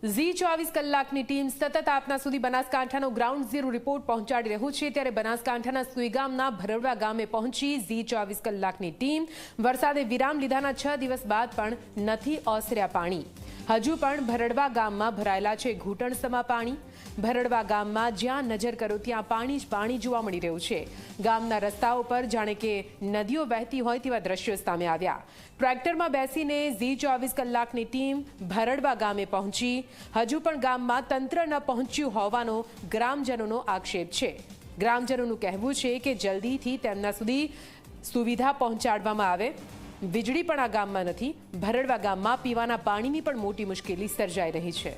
ઝી 24 કલાકની ટીમ સતત આપના સુધી બનાસકાંઠાનો ગ્રાઉન્ડ ઝીરો રિપોર્ટ પહોંચાડી રહ્યું છે। ત્યારે બનાસકાંઠાના સુઈગામના ભરડવા ગામે પહોંચી ઝી 24 કલાકની ટીમ। વરસાદે વિરામ લીધાના 6 દિવસ બાદ પણ નથી ઓસર્યા પાણી। હજુ પણ ભરડવા ગામમાં ભરાયેલા છે ઘૂંટણસમા પાણી। ભરડવા ગામમાં જ્યાં નજર કરો ત્યાં પાણી જ પાણી જોવા મળી રહ્યું છે। ગામના રસ્તાઓ પર જાણે કે નદીઓ વહેતી હોય તેવા દ્રશ્યો સામે આવ્યા। ટ્રેક્ટરમાં બેસીને ઝી 24 કલાકની ટીમ ભરડવા ગામે પહોંચી। હજુ પણ ગામમાં તંત્ર ન પહોંચ્યું હોવાનો ગ્રામજનોનો આક્ષેપ છે। ગ્રામજનોનું કહેવું છે કે જલ્દીથી તેમના સુધી સુવિધા પહોંચાડવામાં આવે। વીજળી પણ આ ગામમાં નથી। ભરડવા ગામમાં પીવાના પાણીની પણ મોટી મુશ્કેલી સર્જાઈ રહી છે।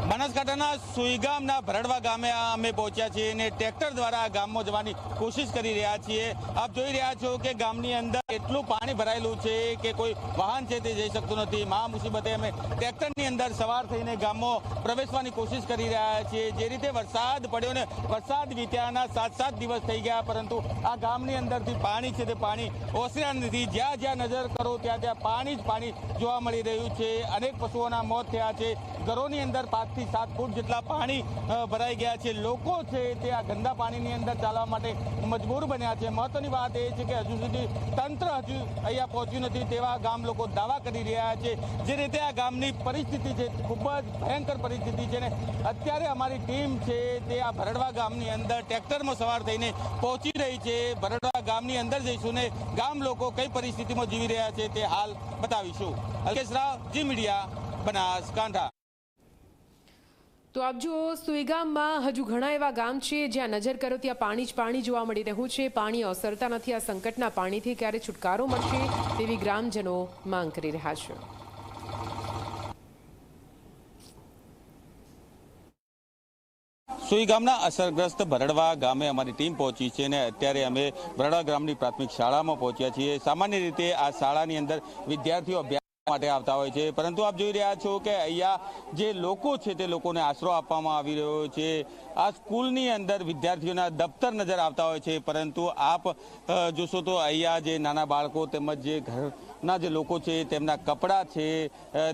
બનાસકાંઠાના સુઈગામના ભરડવા ગામે અમે પહોંચ્યા છીએ અને ટ્રેક્ટર દ્વારા ગામમાં જવાની કોશિશ કરી રહ્યા છીએ। આપ જોઈ રહ્યા છો કે ગામની અંદર એટલું પાણી ભરાયેલું છે કે કોઈ વાહન છે તે જઈ શકતું નથી। મહા મુસીબતે અમે ટ્રેક્ટરની અંદર સવાર થઈને ગામમાં પ્રવેશવાની કોશિશ કરી રહ્યા છીએ। જે રીતે વરસાદ પડ્યો ને વરસાદ વીત્યાના 7 દિવસ થઈ ગયા, પરંતુ આ ગામની અંદરથી પાણી છે તે પાણી ઓસર્યા નથી। જ્યાં જ્યાં નજર કરો ત્યાં પાણી જ પાણી જોવા મળી રહ્યું છે। અનેક પશુઓના મોત થયા છે। ઘરોની અંદર 5 થી 7 ફૂટ જેટલા પાણી ભરાઈ ગયા છે। લોકો છે તે આ ગંદા પાણીની અંદર ચાલવા માટે મજબૂર બન્યા છે। મહત્વની વાત એ છે કે હજુ સુધી તંત્ર અહીંયા પહોંચ્યું નથી તેવા ગામ લોકો દાવા કરી રહ્યા છે। જે રીતે આ ગામની પરિસ્થિતિ છે ખૂબ જ ભયંકર પરિસ્થિતિ છે ને અત્યારે અમારી ટીમ છે તે આ ભરડવા ગામની અંદર ટ્રેક્ટરમાં સવાર થઈને પહોંચી રહી છે। ભરડવા ગામની અંદર જઈશું ને ગામ લોકો કઈ પરિસ્થિતિમાં જીવી રહ્યા છે તે હાલ બતાવીશું। અલ્કેશ રાવ, જી મીડિયા, બનાસકાંઠા। તો આપ જુઓ, સુઈગામમાં હજુ ઘણા એવા ગામ છે જ્યાં નજર કરો ત્યાં પાણી જ પાણી જોવા મળી રહ્યું છે। પાણી ઓસરતા નથી। આ સંકટના પાણીથી ક્યારે છુટકારો મળશે તેવી ગ્રામજનો માંગ કરી રહ્યા છે। સુઈગામના અસરગ્રસ્ત ભરડવા ગામે અમારી ટીમ પહોંચી છે અને અત્યારે અમે ભરડવા ગામની પ્રાથમિક શાળામાં પહોંચ્યા છીએ। સામાન્ય રીતે આ શાળાની અંદર વિદ્યાર્થીઓ અભ્યાસ માટે આવતા હોય છે, પરંતુ આપ જોઈ રહ્યા છો કે અહીંયા જે લોકો છે તે લોકોને આશરો આપવામાં આવી રહ્યો છે। આ સ્કૂલની અંદર વિદ્યાર્થીઓના દફતર નજર આવતા હોય છે, પરંતુ આપ જોશો તો અહીંયા જે નાના બાળકો તેમજ જે ઘરના જે લોકો છે તેમના કપડાં છે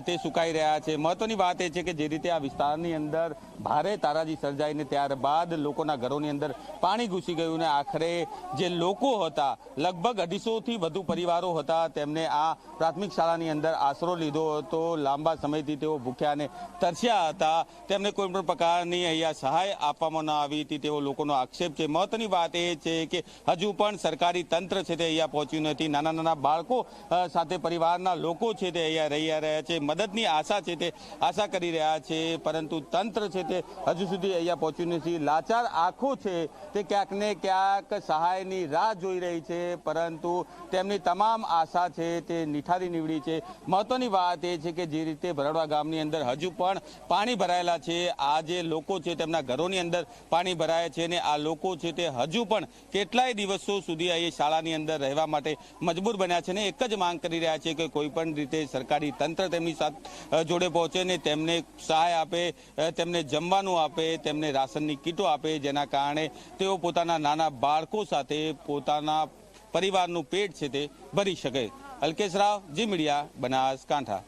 તે સુકાઈ રહ્યા છે। મહત્વની વાત એ છે કે જે રીતે આ વિસ્તારની અંદર ભારે તારાજી સર્જાઈને ત્યારબાદ લોકોના ઘરોની અંદર પાણી ઘૂસી ગયું ને આખરે જે લોકો હતા, લગભગ 250થી વધુ પરિવારો હતા, તેમને આ પ્રાથમિક શાળાની અંદર આશરો લીધો હતો। લાંબા સમયથી તેઓ ભૂખ્યા અને તરસ્યા હતા। તેમને કોઈ પણ પ્રકારની અહીંયા સહાય આપવામાં ન આવી હતી તેવો લોકોનો આક્ષેપ છે। મહત્વની વાત એ છે કે હજુ પણ સરકારી તંત્ર છે તે અહીંયા પહોંચ્યું નથી। નાના નાના બાળકો સાથે પરિવારના લોકો છે તે અહીંયા રહી રહ્યા છે। મદદની આશા છે તે આશા કરી રહ્યા છે, પરંતુ તંત્ર છે તે હજુ સુધી અહીંયા પહોંચ્યું નથી। લાચાર આંખો છે તે ક્યાંક ને ક્યાંક સહાયની રાહ જોઈ રહી છે, પરંતુ તેમની તમામ આશા છે તે નિઠારી નીવડી છે। મહત્વની વાત એ છે કે જે રીતે ભરડવા ગામની અંદર હજુ પણ પાણી ભરાયેલા છે। આ જે લોકો છે તેમના ઘરોની અંદર પાણી ભરાય છે અને આ લોકો છે તે હજુ પણ કેટલાય દિવસો સુધી અહીં શાળાની અંદર રહેવા માટે મજબૂર બન્યા છે ને એક જ માંગ કરી રહ્યા છે કે કોઈ પણ રીતે સરકારી તંત્ર તેમની સાથે જોડે પહોંચે ને તેમને સહાય આપે, તેમને જમવાનું આપે, તેમને રાશનની કીટો આપે, જેના કારણે તેઓ પોતાના નાના બાળકો સાથે પોતાના પરિવારનું પેટ છે તે ભરી શકે। અલ્કેશ રાવ, જી મીડિયા, બનાસકાંઠા।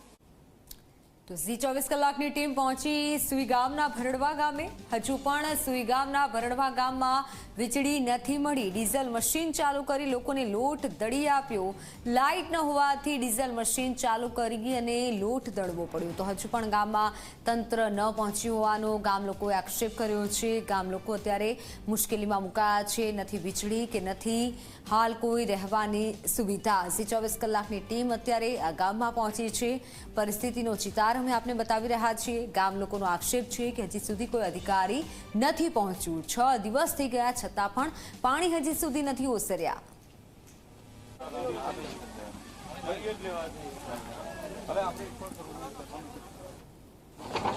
તો ઝી 24 કલાકની ટીમ પહોંચી સુઈગામના ભરડવા ગામે। હજુ પણ સુઈગામના ભરડવા ગામમાં વીજળી નથી મળી। ડીઝલ મશીન ચાલુ કરી લોકોને લોટ દળી આપ્યો। લાઇટ ન હોવાથી ડીઝલ મશીન ચાલુ કરી અને લોટ દળવો પડ્યો। તો હજુ પણ ગામમાં તંત્ર ન પહોંચ્યું હોવાનો ગામ લોકોએ આક્ષેપ કર્યો છે। ગામ લોકો અત્યારે મુશ્કેલીમાં મુકાયા છે। નથી વીજળી કે નથી હાલ કોઈ રહેવાની સુવિધા। ઝી 24 કલાકની ટીમ અત્યારે આ ગામમાં પહોંચી છે। પરિસ્થિતિનો ચિતાર અમે આપને બતાવી રહ્યા છીએ। ગામ લોકોનો આક્ષેપ છે કે હજી સુધી કોઈ અધિકારી નથી પહોંચ્યું। 6 દિવસ થઈ ગયા છતાં પણ પાણી હજી સુધી નથી ઓસર્યા।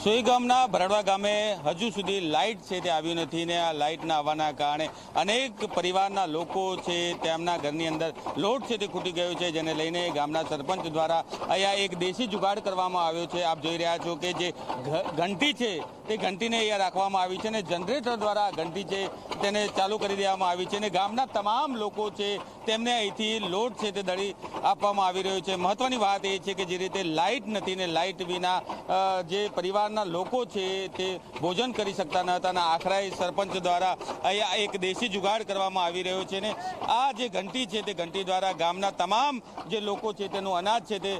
સોઈ ગામના ભરડવા ગામે હજુ સુધી લાઇટ છે તે આવ્યું નથી ને આ લાઇટ ના આવવાના કારણે અનેક પરિવારના લોકો છે તેમના ઘરની અંદર લોટ છે તે ખૂટી ગયો છે, જેને લઈને ગામના સરપંચ દ્વારા અહીંયા એક દેશી જુગાડ કરવામાં આવ્યો છે. આપ જોઈ રહ્યા છો કે જે ઘંટી છે તે ઘંટીને અહીંયા રાખવામાં આવી છે અને જનરેટર દ્વારા ઘંટી છે તેને ચાલુ કરી દેવામાં આવી છે અને ગામના તમામ લોકો છે તેમને અહીંથી લોટ છે તે દળી આપવામાં આવી રહ્યો છે. મહત્વની વાત એ છે કે જે રીતે લાઇટ નથી ને લાઇટ વિના જે પરિવારના લોકો છે તે ભોજન કરી શકતા ન હતા અને આખરે સરપંચ દ્વારા અહીંયા એક દેશી જુગાડ કરવામાં આવી રહ્યો છે ને આ જે ઘંટી છે તે ઘંટી દ્વારા ગામના તમામ જે લોકો છે તેનું અનાજ છે તે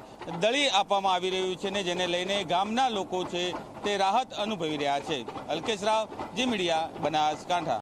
દળી આપવામાં આવી રહ્યું છે ને જેને લઈને ગામના લોકો છે તે રાહત અનુભવી રહ્યા છે. અલ્કેશ રાવ, જી મીડિયા, બનાસકાંઠા.